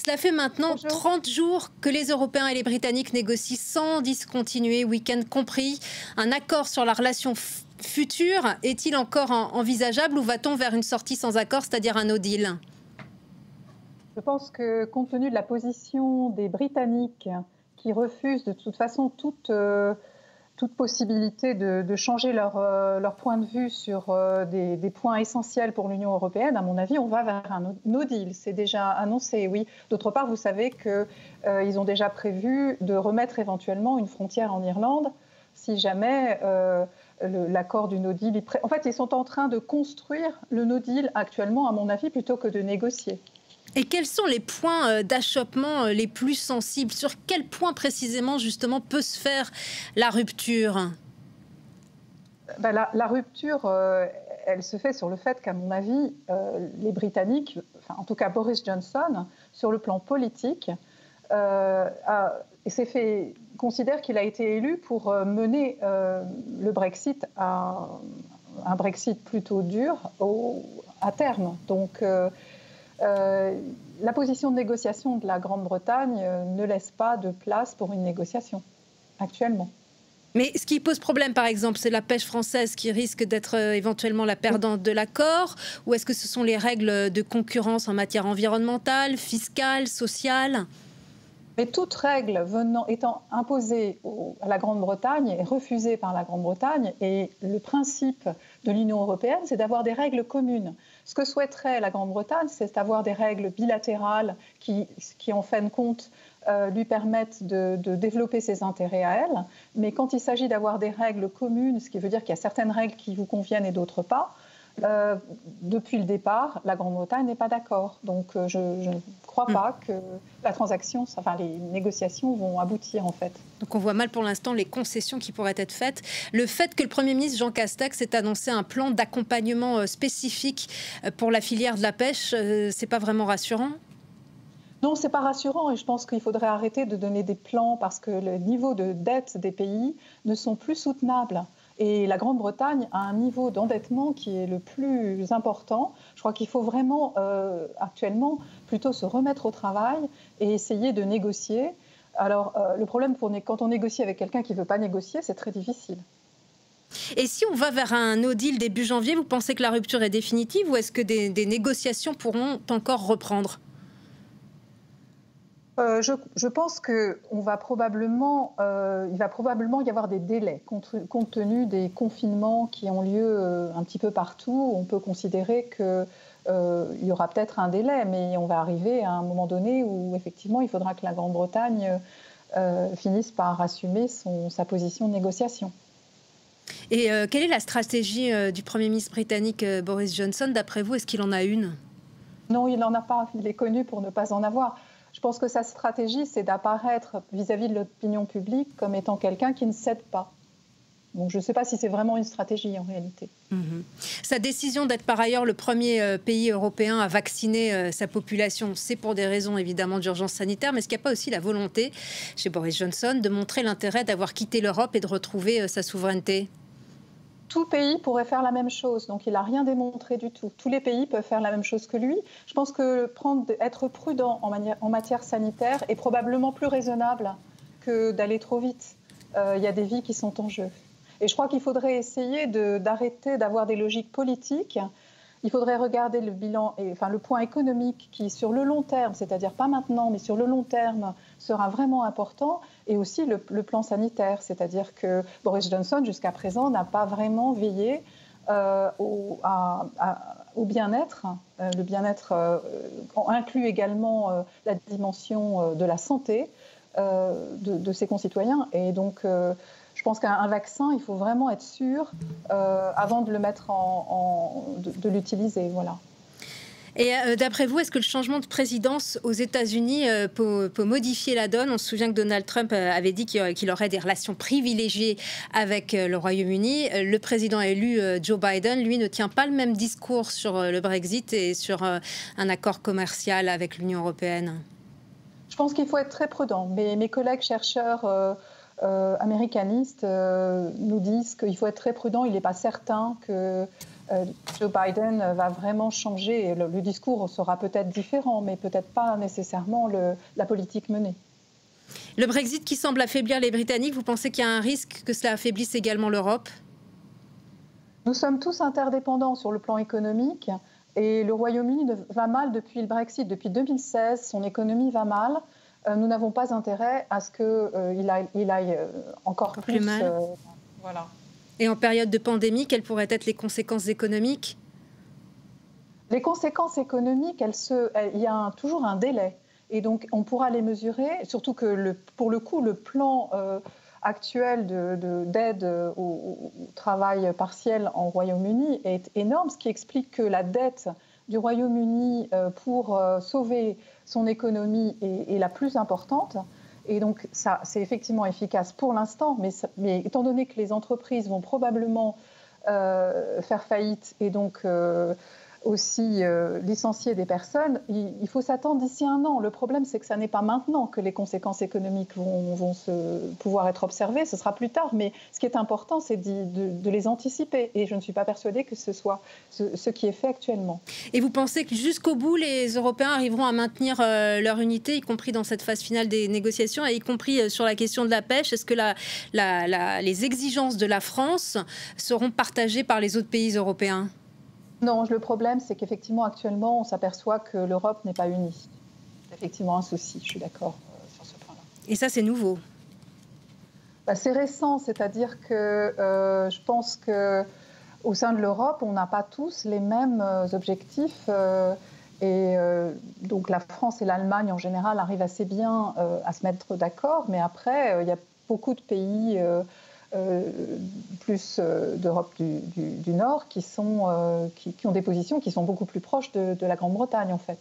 Cela fait maintenant Bonjour. 30 jours que les Européens et les Britanniques négocient sans discontinuer, week-end compris, un accord sur la relation future. Est-il encore envisageable ou va-t-on vers une sortie sans accord, c'est-à-dire un no deal? Je pense que compte tenu de la position des Britanniques qui refusent de toute façon toute possibilité de changer leur point de vue sur des points essentiels pour l'Union européenne, à mon avis, on va vers un no deal. C'est déjà annoncé, oui. D'autre part, vous savez qu'ils ont déjà prévu de remettre éventuellement une frontière en Irlande si jamais l'accord du no deal... En fait, ils sont en train de construire le no deal actuellement, à mon avis, plutôt que de négocier. Et quels sont les points d'achoppement les plus sensibles? Sur quel point précisément, justement, peut se faire la rupture? La rupture, elle se fait sur le fait qu'à mon avis, les Britanniques, enfin, en tout cas Boris Johnson, sur le plan politique, considère qu'il a été élu pour mener le Brexit à un Brexit plutôt dur à terme. Donc, la position de négociation de la Grande-Bretagne ne laisse pas de place pour une négociation actuellement. Mais ce qui pose problème, par exemple, c'est la pêche française qui risque d'être éventuellement la perdante de l'accord, ou est-ce que ce sont les règles de concurrence en matière environnementale, fiscale, sociale? Mais toute règle étant imposée à la Grande-Bretagne est refusée par la Grande-Bretagne, et le principe de l'Union européenne, c'est d'avoir des règles communes. Ce que souhaiterait la Grande-Bretagne, c'est d'avoir des règles bilatérales qui en fin de compte, lui permettent de développer ses intérêts à elle. Mais quand il s'agit d'avoir des règles communes, ce qui veut dire qu'il y a certaines règles qui vous conviennent et d'autres pas, depuis le départ, la Grande-Bretagne n'est pas d'accord. Donc je ne crois pas que la transaction, enfin les négociations vont aboutir en fait. Donc on voit mal pour l'instant les concessions qui pourraient être faites. Le fait que le Premier ministre Jean Castex ait annoncé un plan d'accompagnement spécifique pour la filière de la pêche, c'est pas vraiment rassurant? Non, c'est pas rassurant, et je pense qu'il faudrait arrêter de donner des plans parce que le niveau de dette des pays ne sont plus soutenables. Et la Grande-Bretagne a un niveau d'endettement qui est le plus important. Je crois qu'il faut vraiment actuellement plutôt se remettre au travail et essayer de négocier. Alors le problème, quand on négocie avec quelqu'un qui ne veut pas négocier, c'est très difficile. Et si on va vers un no deal début janvier, vous pensez que la rupture est définitive ou est-ce que des négociations pourront encore reprendre? Je pense qu'il va probablement y avoir des délais, compte tenu des confinements qui ont lieu un petit peu partout. On peut considérer qu'il y aura peut-être un délai, mais on va arriver à un moment donné où effectivement il faudra que la Grande-Bretagne finisse par assumer sa position de négociation. Et quelle est la stratégie du Premier ministre britannique Boris Johnson? D'après vous, est-ce qu'il en a une? Non, il n'en a pas. Il est connu pour ne pas en avoir. Je pense que sa stratégie, c'est d'apparaître vis-à-vis de l'opinion publique comme étant quelqu'un qui ne cède pas. Donc je ne sais pas si c'est vraiment une stratégie en réalité. Sa décision d'être par ailleurs le premier pays européen à vacciner sa population, c'est pour des raisons évidemment d'urgence sanitaire, mais est-ce qu'il n'y a pas aussi la volonté chez Boris Johnson de montrer l'intérêt d'avoir quitté l'Europe et de retrouver sa souveraineté? Tout pays pourrait faire la même chose, donc il n'a rien démontré du tout. Tous les pays peuvent faire la même chose que lui. Je pense que être prudent en matière sanitaire est probablement plus raisonnable que d'aller trop vite. Il y a des vies qui sont en jeu. Et je crois qu'il faudrait essayer d'arrêter d'avoir des logiques politiques. Il faudrait regarder le bilan, le point économique qui, sur le long terme, c'est-à-dire pas maintenant, mais sur le long terme, sera vraiment important, et aussi le plan sanitaire, c'est-à-dire que Boris Johnson, jusqu'à présent, n'a pas vraiment veillé au bien-être. Le bien-être inclut également la dimension de la santé de ses concitoyens, et donc je pense qu'un vaccin, il faut vraiment être sûr avant de le mettre de l'utiliser, voilà. Et d'après vous, est-ce que le changement de présidence aux États-Unis peut modifier la donne? On se souvient que Donald Trump avait dit qu'il aurait des relations privilégiées avec le Royaume-Uni. Le président élu, Joe Biden, lui, ne tient pas le même discours sur le Brexit et sur un accord commercial avec l'Union européenne. Je pense qu'il faut être très prudent. Mes collègues chercheurs américanistes nous disent qu'il faut être très prudent. Il n'est pas certain que Joe Biden va vraiment changer. Le discours sera peut-être différent, mais peut-être pas nécessairement la politique menée. Le Brexit qui semble affaiblir les Britanniques, vous pensez qu'il y a un risque que cela affaiblisse également l'Europe ? Nous sommes tous interdépendants sur le plan économique et le Royaume-Uni va mal depuis le Brexit. Depuis 2016, son économie va mal. Nous n'avons pas intérêt à ce qu'il aille encore plus mal. Voilà. Et en période de pandémie, quelles pourraient être les conséquences économiques ? Les conséquences économiques, il y a toujours un délai. Et donc, on pourra les mesurer, surtout que, pour le coup, le plan actuel d'aide au travail partiel en Royaume-Uni est énorme, ce qui explique que la dette du Royaume-Uni pour sauver son économie est la plus importante. Et donc, ça, c'est effectivement efficace pour l'instant, mais étant donné que les entreprises vont probablement faire faillite et donc aussi licencier des personnes, il faut s'attendre d'ici un an. Le problème, c'est que ça n'est pas maintenant que les conséquences économiques vont pouvoir être observées, ce sera plus tard. Mais ce qui est important, c'est de les anticiper. Et je ne suis pas persuadée que ce soit ce qui est fait actuellement. Et vous pensez que jusqu'au bout, les Européens arriveront à maintenir leur unité, y compris dans cette phase finale des négociations, et y compris sur la question de la pêche ? Est-ce que les exigences de la France seront partagées par les autres pays européens ? Non, le problème, c'est qu'effectivement, actuellement, on s'aperçoit que l'Europe n'est pas unie. C'est effectivement un souci, je suis d'accord sur ce point-là. Et ça, c'est nouveau ? C'est récent, c'est-à-dire que je pense qu'au sein de l'Europe, on n'a pas tous les mêmes objectifs. Donc la France et l'Allemagne, en général, arrivent assez bien à se mettre d'accord. Mais après, il y a beaucoup de pays... plus d'Europe du Nord qui ont des positions qui sont beaucoup plus proches de la Grande-Bretagne en fait.